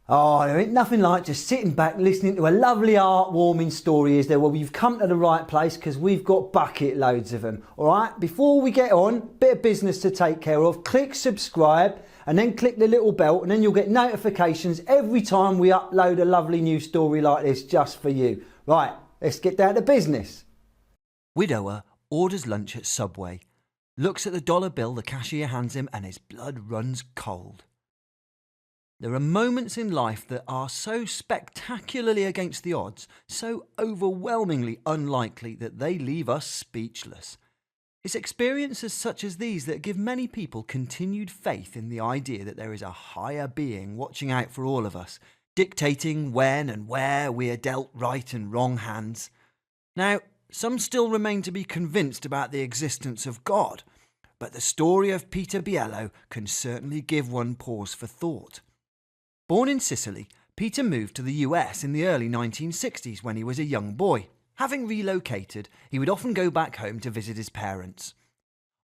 Oh, there ain't nothing like just sitting back listening to a lovely heartwarming story, is there? Well, you've come to the right place because we've got bucket loads of them. All right, before we get on, bit of business to take care of. Click subscribe and then click the little bell and then you'll get notifications every time we upload a lovely new story like this just for you. Right, let's get down to business. Widower orders lunch at Subway, looks at the dollar bill the cashier hands him and his blood runs cold. There are moments in life that are so spectacularly against the odds, so overwhelmingly unlikely that they leave us speechless. It's experiences such as these that give many people continued faith in the idea that there is a higher being watching out for all of us, dictating when and where we are dealt right and wrong hands. Now, some still remain to be convinced about the existence of God, but the story of Peter Bilello can certainly give one pause for thought. Born in Sicily, Peter moved to the US in the early 1960s when he was a young boy. Having relocated, he would often go back home to visit his parents.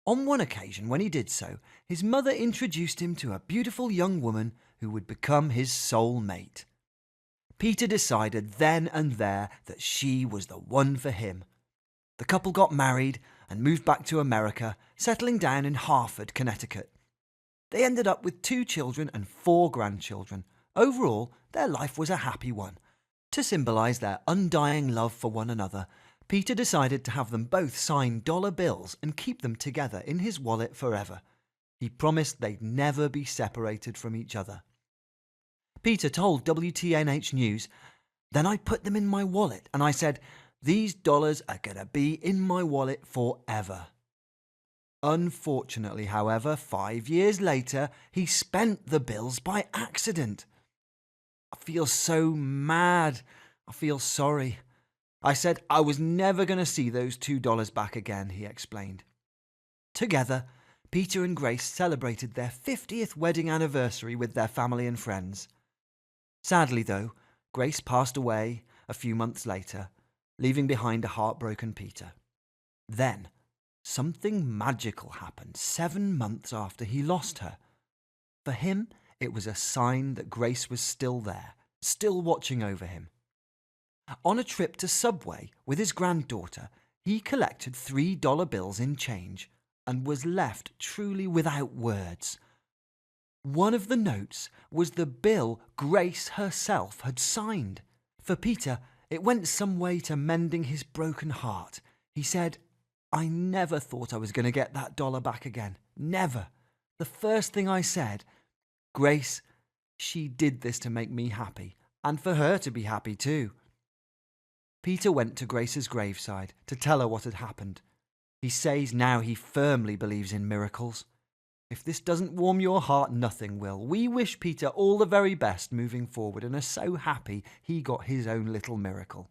On one occasion when he did so, his mother introduced him to a beautiful young woman who would become his soul mate. Peter decided then and there that she was the one for him. The couple got married and moved back to America, settling down in Harford, Connecticut. They ended up with 2 children and 4 grandchildren. Overall, their life was a happy one. To symbolise their undying love for one another, Peter decided to have them both sign dollar bills and keep them together in his wallet forever. He promised they'd never be separated from each other. Peter told WTNH News, "Then I put them in my wallet and I said, these dollars are going to be in my wallet forever." Unfortunately, however, 5 years later, he spent the bills by accident. "I feel so mad. I feel sorry. I said I was never going to see those $2 back again," he explained. Together, Peter and Grace celebrated their 50th wedding anniversary with their family and friends. Sadly, though, Grace passed away a few months later, leaving behind a heartbroken Peter. Then, something magical happened 7 months after he lost her. For him, it was a sign that Grace was still there, still watching over him. On a trip to Subway with his granddaughter, he collected $3 bills in change and was left truly without words. One of the notes was the bill Grace herself had signed. For Peter, it went some way to mending his broken heart. He said, "I never thought I was going to get that dollar back again. Never. The first thing I said, Grace, she did this to make me happy, and for her to be happy too." Peter went to Grace's graveside to tell her what had happened. He says now he firmly believes in miracles. If this doesn't warm your heart, nothing will. We wish Peter all the very best moving forward and are so happy he got his own little miracle.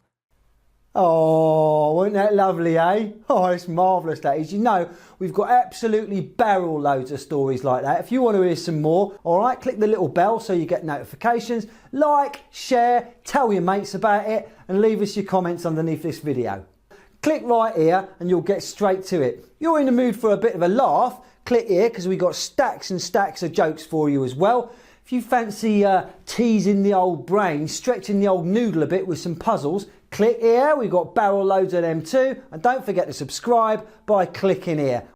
Oh, wasn't that lovely, eh? Oh, it's marvellous, that is. You know, we've got absolutely barrel loads of stories like that. If you want to hear some more, all right, click the little bell so you get notifications. Like, share, tell your mates about it, and leave us your comments underneath this video. Click right here and you'll get straight to it. You're in the mood for a bit of a laugh, click here because we've got stacks and stacks of jokes for you as well. If you fancy teasing the old brain, stretching the old noodle a bit with some puzzles, click here. We've got barrel loads of them too. And don't forget to subscribe by clicking here.